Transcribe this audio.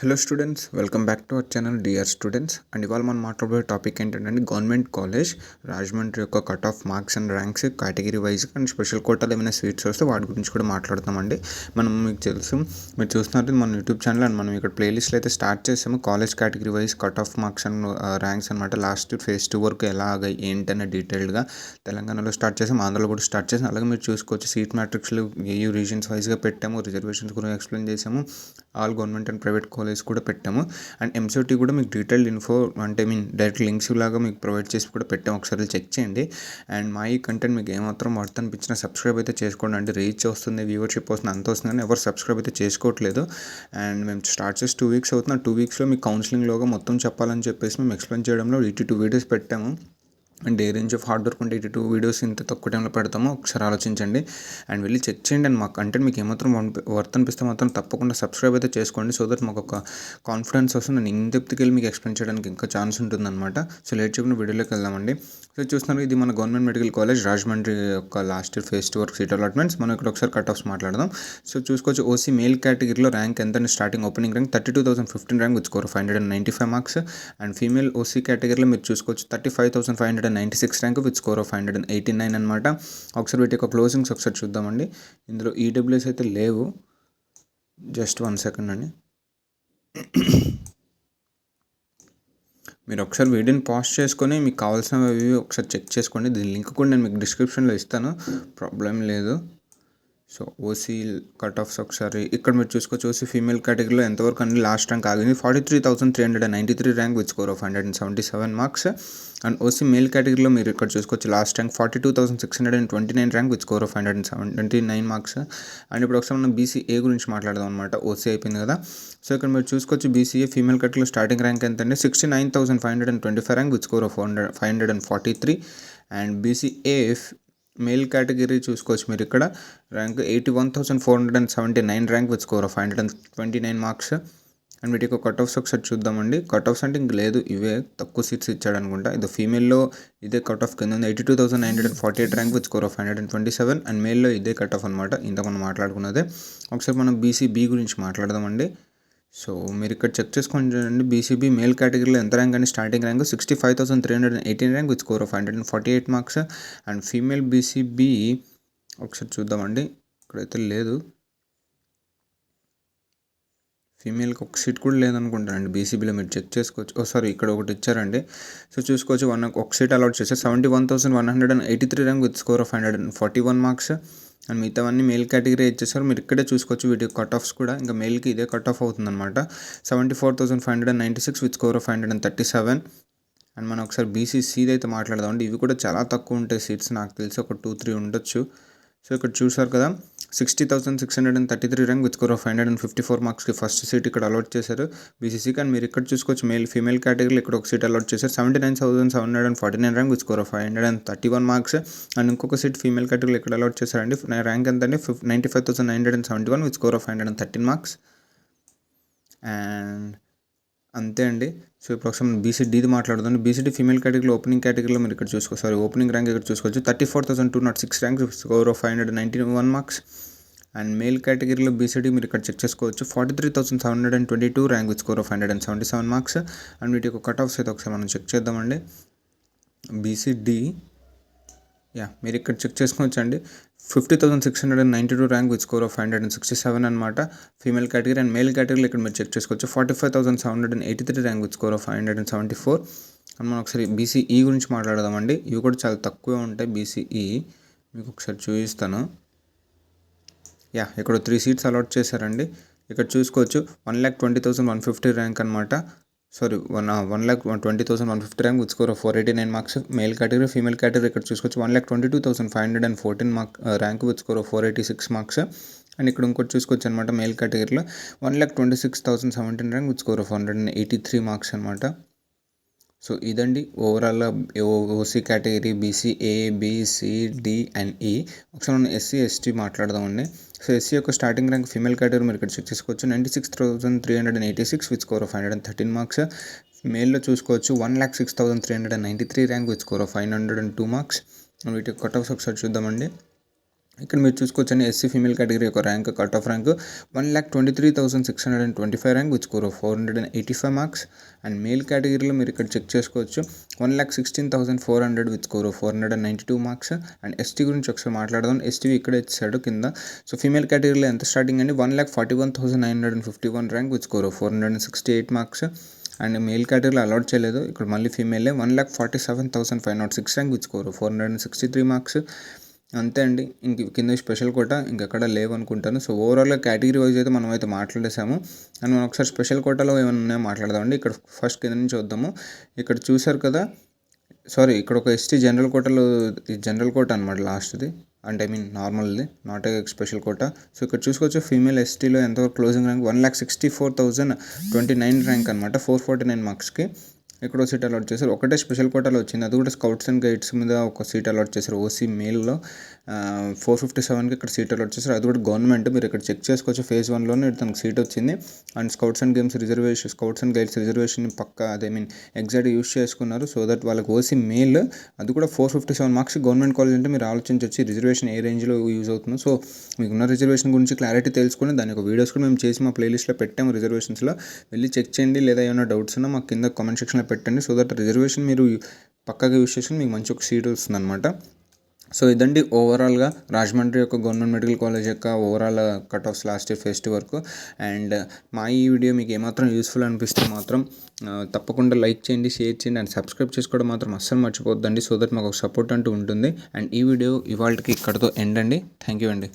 Hello students, welcome back to our channel dear students. And ఇవాళ మనం మాట్లాడబోయే topic ఏంటంటే government college Rajahmundry యొక్క cut off marks and ranks category wise and special కోటాలు ఏమైనా seats వస్తే వాటి గురించి కూడా మాట్లాడతామండి. మీకు తెలుసు, మీరు చూస్తున్నట్టు మన యూట్యూబ్ ఛానల్ అండ్ మనం ఇక్కడ ప్లేలిస్ట్లో అయితే స్టార్ట్ చేసాము. College category wise cut off marks and ranks అనమాట. లాస్ట్ ఫేజ్ 2 వరకు ఎలాగ ఏంటనే డీటెయిల్డ్గా తెలంగాణలో స్టార్ట్ చేసాము, ఆంధ్రలో కూడా స్టార్ట్ చేసాము. అలాగే మీరు చూసుకోవచ్చు, సీట్ మ్యాట్రిక్స్లు ఏయూ రీజన్స్ వైజ్గా పెట్టాము, రిజర్వేషన్స్ గురించి ఎక్స్ప్లెయిన్ చేసాము, all government and private college కూడా పెట్టాము. అండ్ ఎంసీటీ కూడా మీకు డీటెయిల్డ్ ఇన్ఫో అంటే డైరెక్ట్ లింక్స్ లాగా మీకు ప్రొవైడ్ చేసి కూడా పెట్టాము, ఒకసారి చెక్ చేయండి. అండ్ మా ఈ కంటెంట్ మీకు ఏమాత్రం వర్త్ అనిపించినా సబ్స్క్రైబ్ అయితే చేసుకోండి. అంటే రీచ్ వస్తుంది, వ్యూవర్షిప్ వస్తుంది, అంత వస్తుంది, కానీ ఎవరు సబ్స్క్రైబ్ అయితే చేసుకోవట్లేదు. అండ్ మేము స్టార్ట్ చేసి 2 వీక్స్ అవుతుంది. 2 వీక్స్లో మీకు కౌన్సిలింగ్లోగా మొత్తం చెప్పాలని చెప్పేసి మేము ఎక్స్ప్లెయిన్ చేయడంలో 82 వీడియోస్ పెట్టాము. And A range of hard work ఉంటే 82 వీడియోస్ ఇంత తక్కువ టైంలో పెడతామో ఒకసారి ఆలోచించండి అండ్ వెళ్ళి చెక్ చేయండి. అండ్ మా కంటెంట్ మీకు ఏమాత్రం వర్త్ అనిపిస్తే మాత్రం తప్పకుండా సబ్స్క్రైబ్ అయితే చేసుకోండి, సో దట్ మాకు ఒక కాన్ఫిడెన్స్ వస్తుంది. నేను ఇన్ డెప్త్కి వెళ్ళి మీకు ఎక్స్ప్లెయిన్ చేయడానికి ఇంకా ఛాన్స్ ఉంటుందన్నమాట. సో లేట్ చెప్పిన వీడియోలోకి వెళ్దామండి. సో చూస్తున్నారు, ఇది మన గవర్నమెంట్ మెడికల్ కాలేజ్ రాజమండ్రి యొక్క లాస్ట్ ఇయర్ ఫేజ్ 2 వరకు సీట్ అలాట్మెంట్స్. మనం ఇక్కడ ఒకసారి కట్ ఆఫ్స్ మాట్లాడదాం. సో చూసుకోవచ్చు, ఓసీ మేల్ కేటగిరీలో ర్యాంక్ ఎంత, starting opening rank 32,015 rank with score 595 marks. And female OC కేటగిరీలో మీరు చూసుకోవచ్చు 35,596 ర్యాంక్ విత్ స్కోర్ 589 అనమాట. ఒకసారి వీటి యొక్క క్లోజింగ్స్ ఒకసారి చూద్దామండి. ఇందులో ఈడబ్ల్యూఎస్ అయితే లేవు, జస్ట్ 1 సెకండ్ అండి. మీరు ఒకసారి వీడియోని పాజ్ చేసుకొని మీకు కావాల్సినవి ఒకసారి చెక్ చేసుకోండి. దీని లింక్ కూడా నేను మీకు డిస్క్రిప్షన్లో ఇస్తాను, ప్రాబ్లం లేదు. సో ఓసీ కట్ ఆఫ్స్ ఒకసారి ఇక్కడ మీరు చూసుకోవచ్చు. ఓసీ ఫీమేల్ కేటగిరీలో ఎంతవరకు అన్ని లాస్ట్ ర్యాంక్ ఆగింది 43,393 rank with score 177 marks. And OC male కేటగిరీలో మీరు ఇక్కడ చూసుకోవచ్చు last rank 42,629 rank with score 179 marks. And ఇప్పుడు ఒకసారి మనం బీసీఏ గురించి మాట్లాడదాం అనమాట. ఓసీ అయిపోయింది కదా. సో ఇక్కడ మీరు చూసుకోవచ్చు, బీసీఏ ఫీమేల్ కేటగిరీలో స్టార్టింగ్ ర్యాంక్ ఎంత అంటే 69,525 rank with score 543. And BCA male category చూసుకోవచ్చు మీరు ఇక్కడ rank 81,479 rank with score 529 marks. And వీటి యొక్క కట్ ఆఫ్స్ ఒకసారి చూద్దామండి. కట్ ఆఫ్స్ అంటే ఇంక లేదు, ఇవే తక్కువ సీట్స్ ఇచ్చాడు అనుకుంటా. ఇది ఫీమేల్లో ఇదే కట్ ఆఫ్ కింద ఉంది, 82,948 ర్యాంక్ విత్ స్కోర్ 527. అండ్ మేల్లో ఇదే కట్ ఆఫ్ అనమాట, ఇంత మనం మాట్లాడుకున్నదే. ఒకసారి మనం బీసీబీ గురించి మాట్లాడదామండి. సో మీరు ఇక్కడ చెక్ చేసుకొని చూడండి, బీసీబీ మేల్ కేటగిరీలో ఎంత ర్యాంక్ అని starting rank 65,318 rank with score 148 marks. And female BCB ఒకసారి చూద్దామండి, ఇక్కడైతే లేదు, ఫీమేల్కి ఒక సీట్ కూడా లేదనుకుంటానండి బీసీబీలో, మీరు చెక్ చేసుకోవచ్చు. సారీ, ఇక్కడ ఒకటి ఇచ్చారండి. సో చూసుకోవచ్చు, ఒక సీట్ అలాట్ చేశారు 71,183 rank with score 541 marks. And మిగతావన్నీ మేల్ కేటగిరీ ఇచ్చేసారు, మీరు ఇక్కడే చూసుకోవచ్చు. వీటి కట్ ఆఫ్స్ కూడా ఇంకా మేల్కి ఇదే కట్ ఆఫ్ అవుతుందన్నమాట, 74,596 విత్ స్కోర్ 537. అండ్ మనం ఒకసారి బీసీసీది అయితే మాట్లాడదామండి. ఇవి కూడా చాలా తక్కువ ఉంటాయి సీట్స్, నాకు తెలిసి ఒక 2-3 ఉండొచ్చు. సో ఇక్కడ చూసారు కదా, 60,633 ర్యాంక్ విత్ స్కోర్ 554 మార్క్స్కి ఫస్ట్ సీట్ ఇక్కడ అలాట్ చేశారు బీసీసీ. కానీ మీరు ఇక్కడ చూసుకోవచ్చు, ఫీమేల్ కేటగిరీలో ఇక్కడ ఒక సీట్ అలాట్ చేశారు 79,749 rank with score 531 marks. And ఇంకొక సీట్ ఫీమేల్ కేటగిరీలో ఇక్కడ అలాట్ చేశారండి. ర్యాంక్ ఎంత అంటే 95,971 విత్ స్కోర్ 513 మార్క్స్. అండ్ అంతే అండి. సో ఇప్పుడు ఒకసారి బీసీడీది మాట్లాడుతుంది. బీసీడీ ఫీమేల్ కేటగిరీలో ఓపెనింగ్ కేటగిరీలో మీరు ఇక్కడ చూసుకోవచ్చు, ఓపెనింగ్ ర్యాంక్ ఇక్కడ చూసుకోవచ్చు 34,206 rank score 591 marks. And male కేటగిరీలో బీసీడీ మీరు ఇక్కడ చెక్ చేసుకోవచ్చు 43,722 rank with score 577 marks. And వీటి యొక్క కట్ ఆఫ్స్ అయితే ఒకసారి మనం చెక్ చేద్దామండి. బీసీడీ మీరు ఇక్కడ చెక్ చేసుకోవచ్చు అండి, 50,692 ర్యాంక్ విత్ స్కోర్ 567 అనమాట ఫీమేల్ కేటగిరీ. అండ్ మేల్ కేటగిరీలో ఇక్కడ మీరు చెక్ చేసుకోవచ్చు 45,783 ర్యాంక్ విత్ స్కోర్ 574. అండ్ మనం ఒకసారి బీసీఈ గురించి మాట్లాడదామండి. ఇవి కూడా చాలా తక్కువే ఉంటాయి బీసీఈ, మీకు ఒకసారి చూపిస్తాను. ఇక్కడ 3 సీట్స్ అలాట్ చేశారండి. ఇక్కడ చూసుకోవచ్చు 1,20,150 ర్యాంక్ అనమాట. Sorry 1,20,150 rank with score 489 marks male category. Female category ఇక్కడ చూసుకోవచ్చు 1,22,514 rank with score 486 marks. And ఇక్కడ ఇంకోటి చూసుకోవచ్చు అనమాట, మేల్ కేటగిరీలో 1,26,017 ర్యాంక్ విత్ స్కోర్ 183 మార్క్స్ అనమాట. సో ఇదండి overall OC category BCA BCD and ఈ. ఒకసారి మనం ఎస్సీ ఎస్టీ మాట్లాడదామండి. సో ఎస్సీ యొక్క స్టార్టింగ్ ర్యాంక్ ఫీమేల్ కేటగిరీ మీరు ఇక్కడ చెక్ చేసుకోవచ్చు 96,386 విత్ స్కోర్ 513 మార్క్స్. మేల్లో చూసుకోవచ్చు 1,06,393 ర్యాంక్ విత్ స్కోర్ 502 మార్క్స్. వీటి కట్ ఆఫ్స్ ఒకసారి చూద్దామండి. ఇక్కడ మీరు చూసుకోవచ్చండి ఎస్సీ ఫీమేల్ కేటగిరీ యొక్క rank cut off rank 1,23,625 rank with score of 485 marks. And male కేటగిరీలో మీరు ఇక్కడ చెక్ చేసుకోవచ్చు 1,16,400 with score of 492 marks. And ST గురించి ఒకసారి మాట్లాడదాం. ఎస్టీ ఇక్కడ ఇచ్చాడు కింద. సో ఫీమేల్ కేటగిరీలో ఎంత స్టార్టింగ్ అండి 1,41,951 rank with score of 468 marks. And male కేటగిరీలో అలాట్ చేయలేదు, ఇక్కడ మళ్ళీ ఫీమేలే 1,47,506 ర్యాంక్ విత్ స్కోర్ 463 మార్క్స్. అంతే అండి. ఇంక కింద స్పెషల్ కోటా ఇంకెక్కడ లేవు అనుకుంటాను. సో ఓవరాల్గా కేటగిరీ వైజ్ అయితే మనం అయితే మాట్లాడేసాము. అండ్ మనం ఒకసారి స్పెషల్ కోటాలో ఏమైనా ఉన్నాయో మాట్లాడదామండి. ఇక్కడ ఫస్ట్ కింద నుంచి వద్దాము. ఇక్కడ చూసారు కదా, సారీ ఇక్కడ ఒక ఎస్టీ జనరల్ కోటాలో, జనరల్ కోటా అనమాట లాస్ట్ది, అంటే ఐ మీన్ నార్మల్ది, not a special quota. So ఇక్కడ చూసుకోవచ్చు ఫీమేల్ ఎస్టీలో ఎంతవరకు క్లోజింగ్ ర్యాంక్ 1,64,029 ర్యాంక్ అనమాట 449 మార్క్స్కి. ఇక్కడ సీట్ అలాట్ చేశారు. ఒకటే స్పెషల్ కోటాలో వచ్చింది, అది కూడా స్కౌట్స్ అండ్ గైడ్స్ మీద ఒక సీట్ అలాట్ చేశారు. ఓసీ మేల్లో 457కి ఇక్కడ సీట్ అలాట్ చేశారు, అది కూడా గవర్నమెంట్. మీరు ఇక్కడ చెక్ చేసుకోవచ్చు ఫేజ్ 1లోనే తనకు సీట్ వచ్చింది. And scouts and games reservation, scouts and guides reservation పక్క అదే మీన్ ఎగ్జాక్ట్ యూస్ చేసుకున్నారు. సో దట్ వాళ్ళకి ఓసీ మేల్ అది కూడా 457 మార్క్స్ గవర్నమెంట్ కాలేజ్ అంటే మీరు ఆలోచించవచ్చు రిజర్వేషన్ ఏ రేంజ్లో యూజ్ అవుతుందో. సో మీకున్న రిజర్వేషన్ గురించి క్లారిటీ తెలుసుకుని దాని ఒక వీడియోస్ కూడా మేము చేసి మా ప్లేలిస్ట్లో పెట్టాము రిజర్వేషన్స్లో, వెళ్ళి చెక్ చేయండి. లేదా ఏమైనా డౌట్స్ ఉన్నా మాకు కింద కామెంట్ సెక్షన్లో పెట్టండి. సో దట్ రిజర్వేషన్ మీరు పక్కాగా యూస్ చేసుకుని మీకు మంచి ఒక సీట్ వస్తుంది అనమాట. సో ఇదండి ఓవరాల్గా రాజమండ్రి యొక్క గవర్నమెంట్ మెడికల్ కాలేజ్ యొక్క overall cut offs last year fest వరకు. అండ్ మా ఈ వీడియో మీకు ఏమాత్రం యూస్ఫుల్ అనిపిస్తే మాత్రం తప్పకుండా లైక్ చేయండి, షేర్ చేయండి అండ్ సబ్స్క్రైబ్ చేసుకోవడం మాత్రం అస్సలు మర్చిపోద్దండి. సో దట్ మాకు ఒక సపోర్ట్ అంటూ ఉంటుంది. అండ్ ఈ వీడియో ఇవాళకి ఇక్కడతో ఎండ్ అండి. థ్యాంక్ యూ అండి.